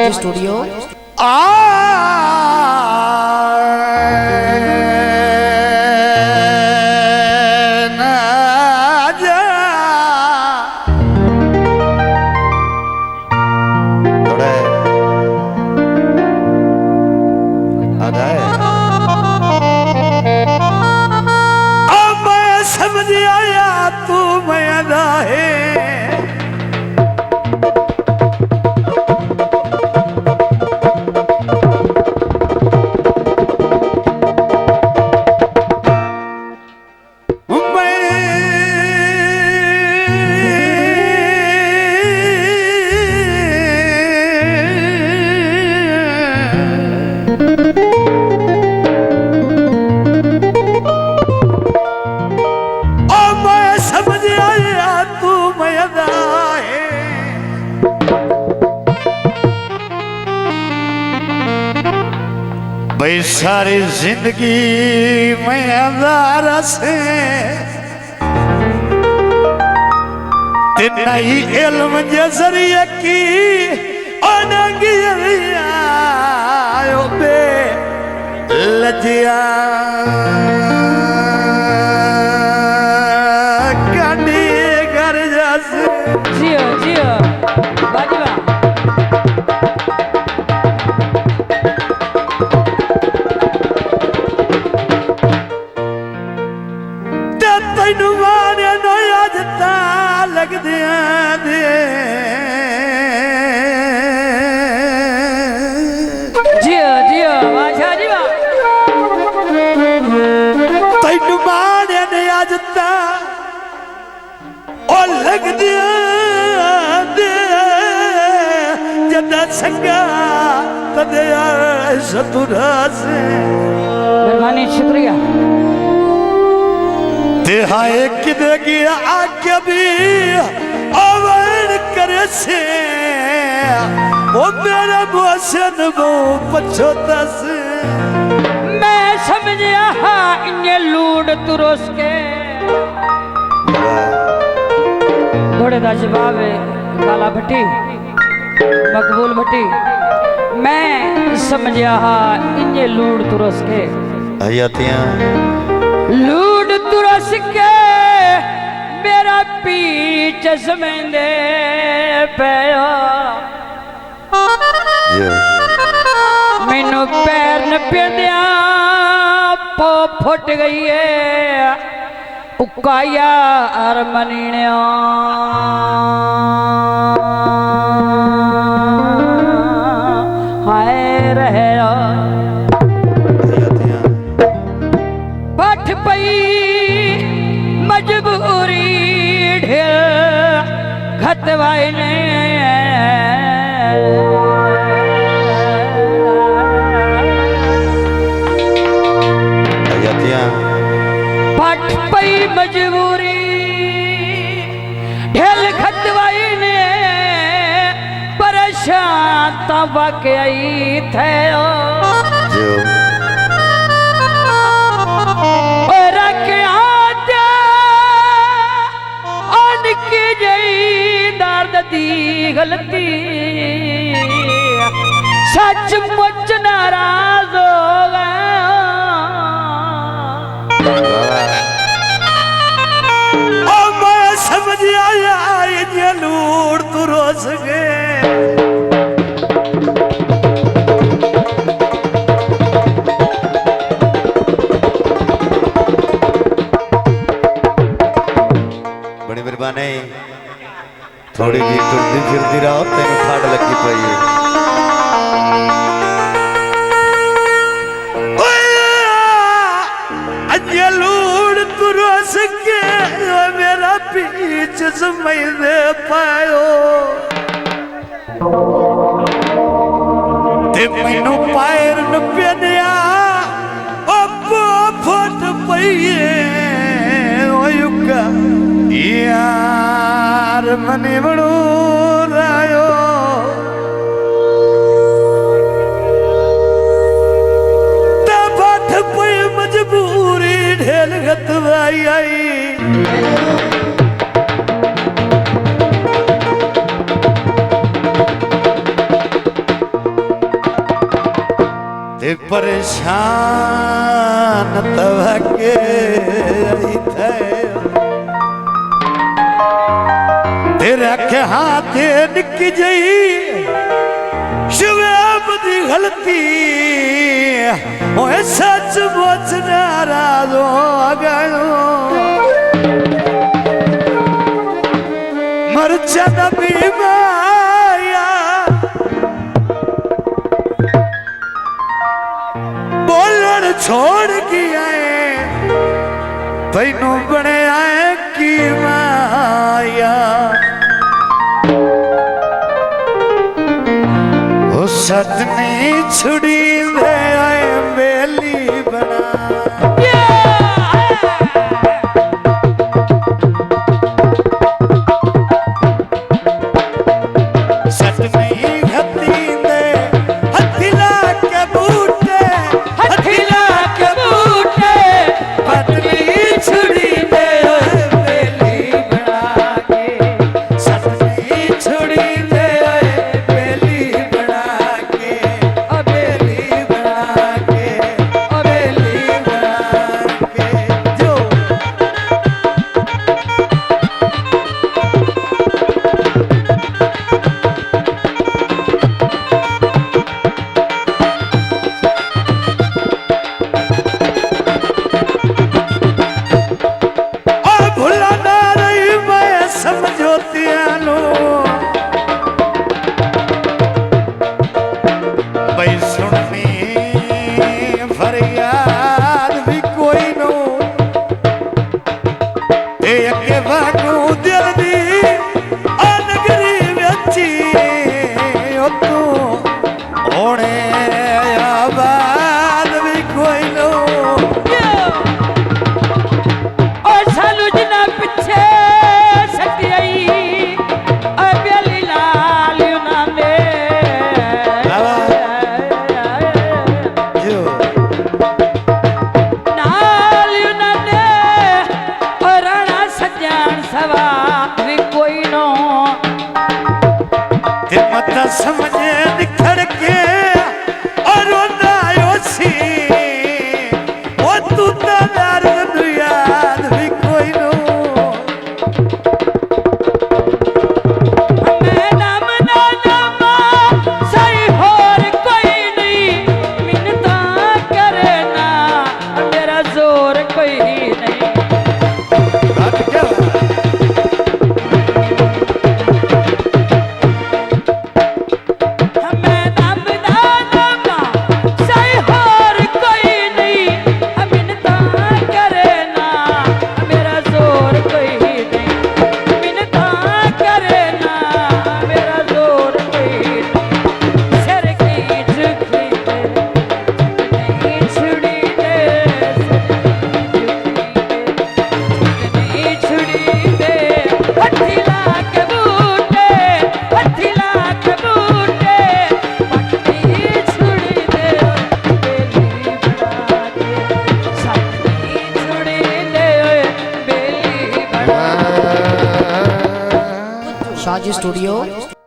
वाहिनी स्टूडियो। भाई सारी जिंदगी में अंधार से तेना ही इल्म जरिए की अनगियो बे लजिया गाड़ी घर जैसे जियो जियो बाजवा लग दिया दे जियो जियो आशा जी तैनू माने ने आजता ओ लग दिया दे जदा संगा तदे सतुरा से मेहरबानी शुक्रिया हाय किदे की आज्ञा भी अवैध करे से वो मेरा मोशन वो पछोता से मैं समझया इन्हें लूट तुरस के थोड़े दा जवाब है काला भट्टी मकबूल भट्टी मैं समझया इन्हें लूट तुरस के हयातियां लूट तुरस के मेरा पीछ समेंदे पैया मैनू पैर न पेंदिया पो फुट गई है उकाया अर मनीणिया हाय रहया मजबूरी ढेर खतवाई ने पट पई मजबूरी ढेल खतवाई ने परेशान तबक आई थे दी गलती सच मुच नाराज हो गया मैं समझ आया ये लूट तू रोज गए बड़ी मेहरबानी थोड़ी जी टुरदी फिरदी रहो तेन ठंड लगी पई है अजे लूड़ तू रोस के मेरा पीछ समझ दे पायो ते मैनू पैर न पेनिया ओ फुट पईए ओ युका यार मने बड़ो रायो तब पे मजबूरी ढेल गतवाई आई एक परेशान तवके आई थे तेरा के हाथ निकी जई शबाब दी गलती ओए सच मुच नाराज हो गयो मर जनबी माया बोलण छोड़ के आए तैनू बने आए की माया ओ सजनी छुड़ी दे आए बेली बना समझे निखर के और सी वो तू तो याद भी कोई नो मैं नाम ना नामा सही होर कोई नहीं मिन्नता करे ना मेरा जोर कोई नहीं Shaji Studio